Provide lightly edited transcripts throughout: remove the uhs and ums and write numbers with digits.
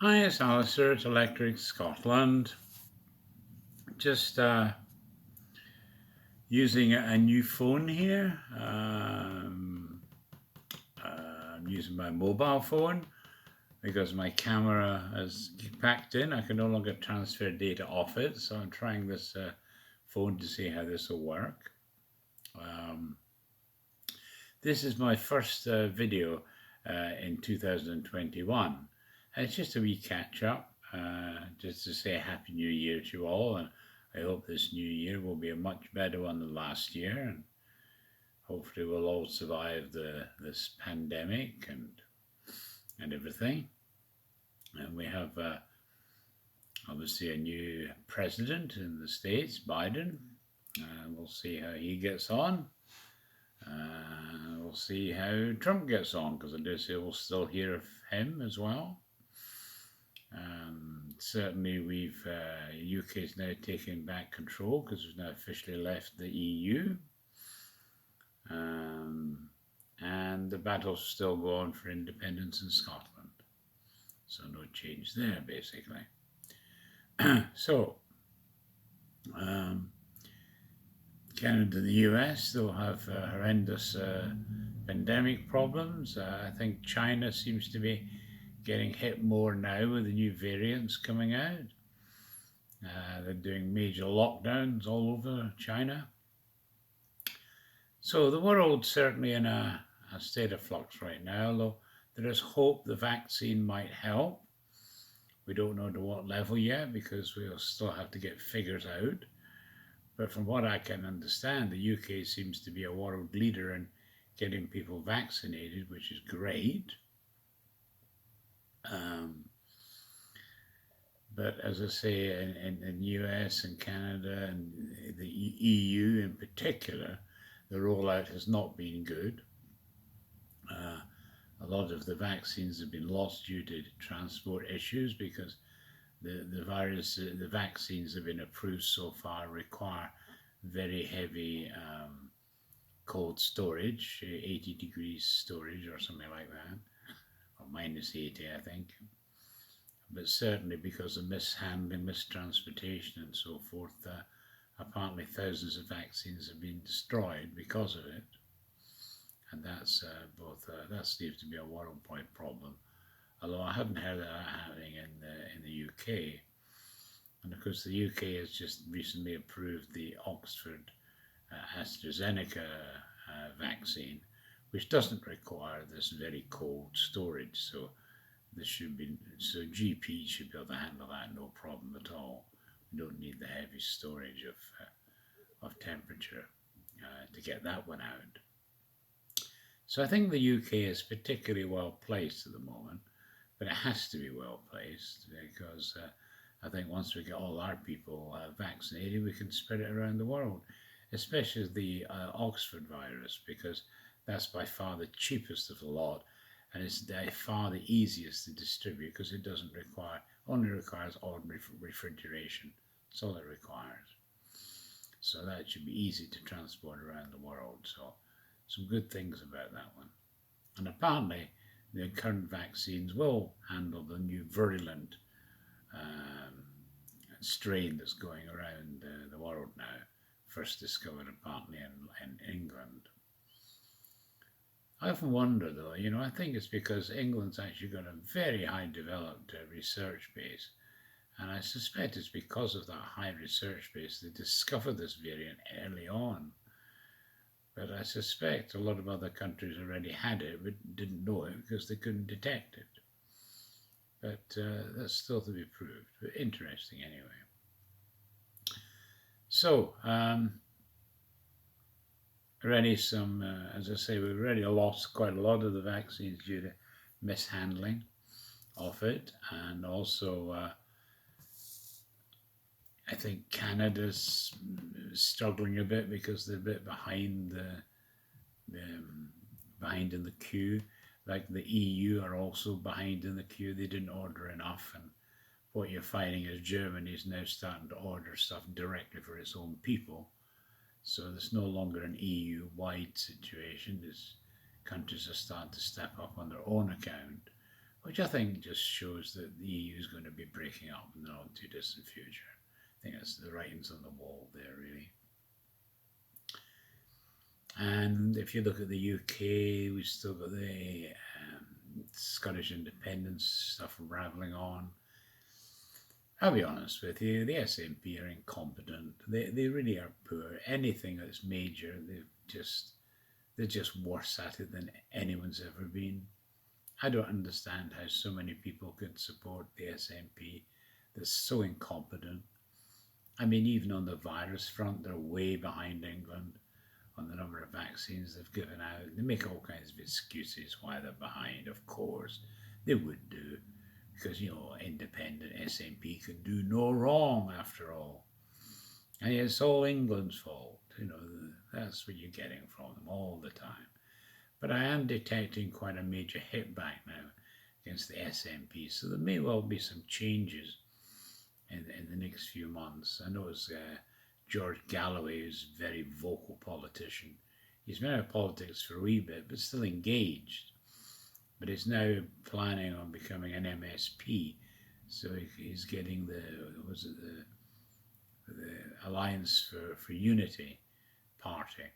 Hi, it's Alistair at Electric Scotland. Just using a new phone here. I'm using my mobile phone because my camera is packed in. I can no longer transfer data off it, so I'm trying this phone to see how this will work. Um, this is my first video in 2021. And it's just a wee catch up, just to say Happy New Year to you all. And I hope this new year will be a much better one than last year. And hopefully we'll all survive this pandemic and everything. And we have obviously a new president in the States, Biden. We'll see how he gets on. We'll see how Trump gets on, because I do say we'll still hear of him as well. Certainly, UK is now taking back control because we've now officially left the EU, and the battle's still going for independence in Scotland. So no change there, basically. So Canada and the US, they'll have horrendous pandemic problems. I think China seems to be getting hit more now with the new variants coming out. They're doing major lockdowns all over China. So the world's certainly in a state of flux right now, although there is hope the vaccine might help. We don't know to what level yet because we'll still have to get figures out. But from what I can understand, the UK seems to be a world leader in getting people vaccinated, which is great. But as I say, in the US and Canada and the EU in particular, the rollout has not been good. A lot of the vaccines have been lost due to transport issues because the vaccines have been approved so far require very heavy cold storage, 80 degrees storage or something like that, or minus 80, I think. But certainly because of mishandling, mistransportation, and so forth, apparently thousands of vaccines have been destroyed because of it. And that's that seems to be a worldwide problem. Although I haven't heard of that happening in the UK. And of course, the UK has just recently approved the Oxford AstraZeneca vaccine, which doesn't require this very cold storage. So GPs should be able to handle that no problem at all. We don't need the heavy storage of temperature to get that one out. So I think the UK is particularly well placed at the moment, but it has to be well placed because I think once we get all our people vaccinated, we can spread it around the world, especially the Oxford virus, because that's by far the cheapest of the lot, and it's by far the easiest to distribute because it doesn't only requires ordinary refrigeration. That's all it requires. So that should be easy to transport around the world. So some good things about that one. And apparently, the current vaccines will handle the new virulent strain that's going around the world now, first discovered apparently in England. I often wonder though, I think it's because England's actually got a very high developed research base, and I suspect it's because of that high research base they discovered this variant early on. But I suspect a lot of other countries already had it but didn't know it because they couldn't detect it. But that's still to be proved. But interesting anyway. So, as I say, we've already lost quite a lot of the vaccines due to mishandling of it. And also, I think Canada's struggling a bit because they're a bit behind behind in the queue. Like the EU are also behind in the queue. They didn't order enough, and what you're finding is Germany is now starting to order stuff directly for its own people. So there's no longer an EU-wide situation. Countries are starting to step up on their own account, which I think just shows that the EU is going to be breaking up in the not too distant future. I think that's the writings on the wall there, really. And if you look at the UK, we've still got the Scottish independence stuff rattling on. I'll be honest with you, the SNP are incompetent. They really are poor. Anything that's major, they're just worse at it than anyone's ever been. I don't understand how so many people could support the SNP. They're so incompetent. I mean, even on the virus front, they're way behind England on the number of vaccines they've given out. They make all kinds of excuses why they're behind. Of course, they would do, because, independent SNP can do no wrong after all. And it's all England's fault. That's what you're getting from them all the time. But I am detecting quite a major hit back now against the SNP, so there may well be some changes in the next few months. I notice George Galloway is a very vocal politician. He's been out of politics for a wee bit, but still engaged. But he's now planning on becoming an MSP, so he's getting the Alliance for Unity party,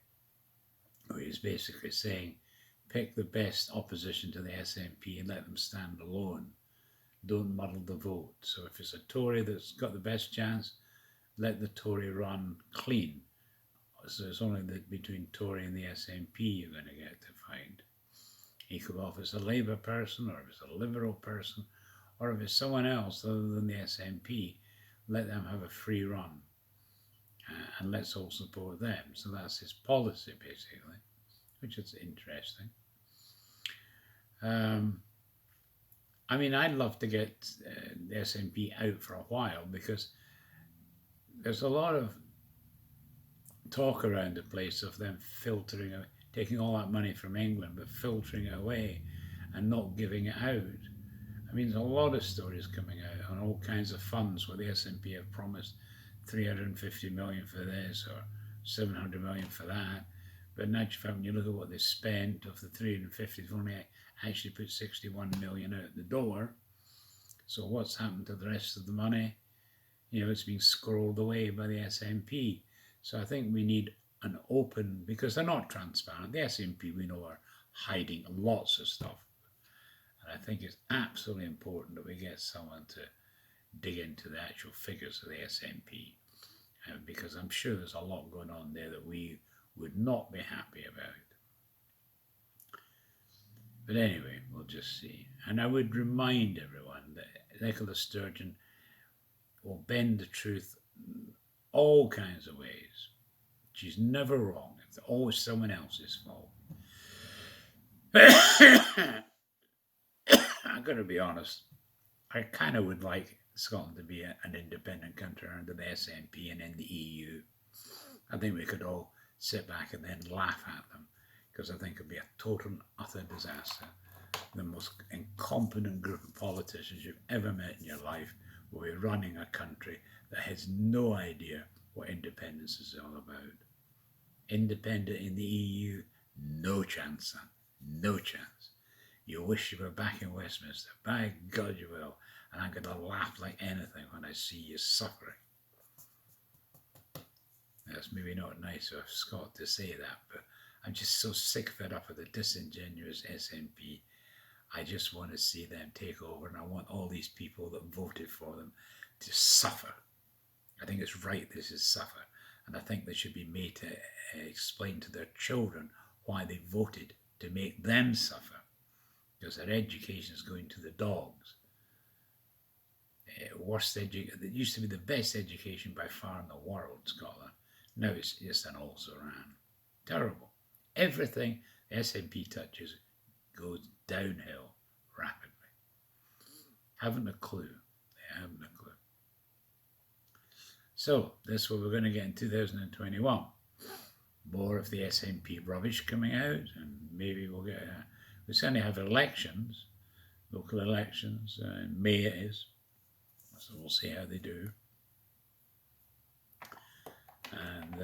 where he's basically saying, pick the best opposition to the SNP and let them stand alone. Don't muddle the vote. So if it's a Tory that's got the best chance, let the Tory run clean. So it's only between Tory and the SNP you're going to get to fight. Equal if it's a Labour person, or if it's a Liberal person, or if it's someone else other than the SNP, let them have a free run. And let's all support them. So that's his policy, basically, which is interesting. I mean, I'd love to get the SNP out for a while, because there's a lot of talk around the place of them filtering, taking all that money from England, but filtering it away and not giving it out. I mean, there's a lot of stories coming out on all kinds of funds where the SNP have promised 350 million for this or 700 million for that. But in actual fact, when you look at what they spent of the 350, they've only actually put 61 million out the door. So what's happened to the rest of the money? It's being squirreled away by the SNP. So I think we need an open, because they're not transparent. The SNP, we know, are hiding lots of stuff. And I think it's absolutely important that we get someone to dig into the actual figures of the SNP, because I'm sure there's a lot going on there that we would not be happy about. But anyway, we'll just see. And I would remind everyone that Nicola Sturgeon will bend the truth all kinds of ways. She's never wrong. It's always someone else's fault. I'm going to be honest. I kind of would like Scotland to be an independent country under the SNP and in the EU. I think we could all sit back and then laugh at them, because I think it would be a total and utter disaster. The most incompetent group of politicians you've ever met in your life will be running a country that has no idea what independence is all about. Independent in the EU, no chance, son. No chance. You wish you were back in Westminster. By God you will. And I'm going to laugh like anything when I see you suffering. That's maybe not nice of Scott to say that, but I'm just so sick fed up with the disingenuous SNP. I just want to see them take over, and I want all these people that voted for them to suffer. I think it's right they should suffer, and I think they should be made to explain to their children why they voted to make them suffer, because their education is going to the dogs. It used to be the best education by far in the world, Scotland. Now it's just an also-ran. Terrible. Everything the SNP touches goes downhill rapidly. Haven't a clue. They haven't a clue. So, this is what we're going to get in 2021. More of the SNP rubbish coming out, and maybe we'll get we certainly have elections, local elections, in May it is. So we'll see how they do. And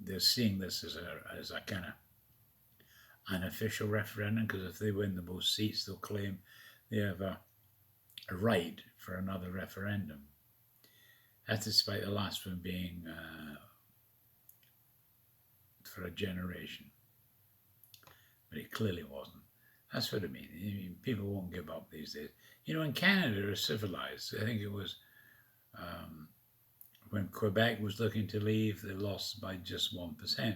they're seeing this as a kind of an official referendum, because if they win the most seats, they'll claim they have a right for another referendum. That's despite the last one being for a generation. But it clearly wasn't. That's what I mean. People won't give up these days. In Canada, they're civilized. I think it was when Quebec was looking to leave, they lost by just 1%,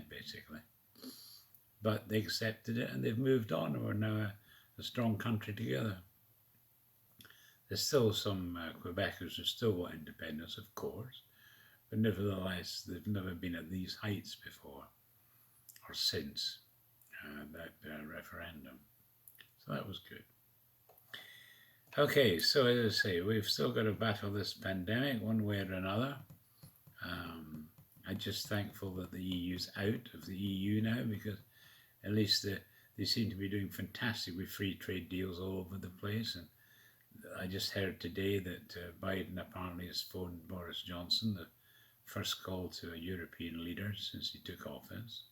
basically. But they accepted it and they've moved on, and we're now a strong country together. There's still some Quebecers who still want independence, of course, but nevertheless, they've never been at these heights before or since that referendum. So that was good. Okay, so as I say, we've still got to battle this pandemic one way or another. I'm just thankful that the EU's out of the EU now, because at least they seem to be doing fantastic with free trade deals all over the place. And I just heard today that Biden apparently has phoned Boris Johnson, the first call to a European leader since he took office.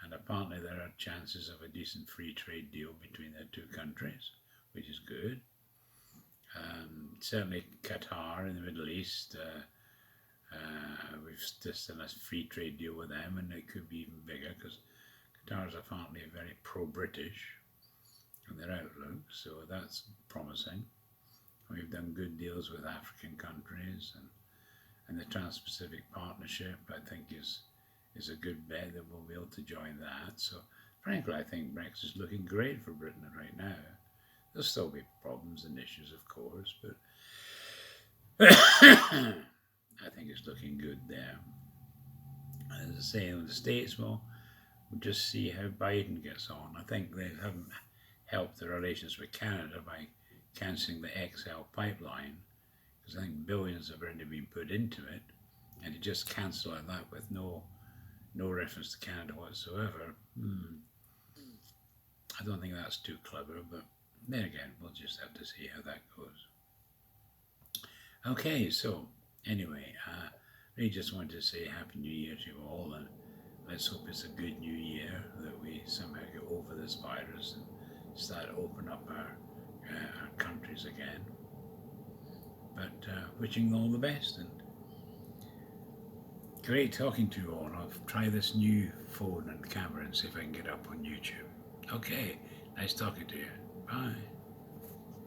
And apparently there are chances of a decent free trade deal between the two countries, which is good. Certainly Qatar in the Middle East, we've just done a free trade deal with them, and it could be even bigger because Qatar is apparently very pro-British in their outlook, so that's promising. We've done good deals with African countries, and the Trans-Pacific Partnership, I think, is a good bet that we'll be able to join that. So frankly, I think Brexit is looking great for Britain right now. There'll still be problems and issues, of course, but I think it's looking good there. As I say, in the States, we'll just see how Biden gets on. I think they haven't helped the relations with Canada by cancelling the XL pipeline, because I think billions have already been put into it, and to just cancel like that with no reference to Canada whatsoever, I don't think that's too clever, but then again, we'll just have to see how that goes. Okay, so anyway, I really just wanted to say Happy New Year to you all, and let's hope it's a good new year, that we somehow get over this virus and start to open up our countries again. But wishing you all the best, and great talking to you all. I'll try this new phone and camera and see if I can get up on YouTube. Okay, nice talking to you. Bye.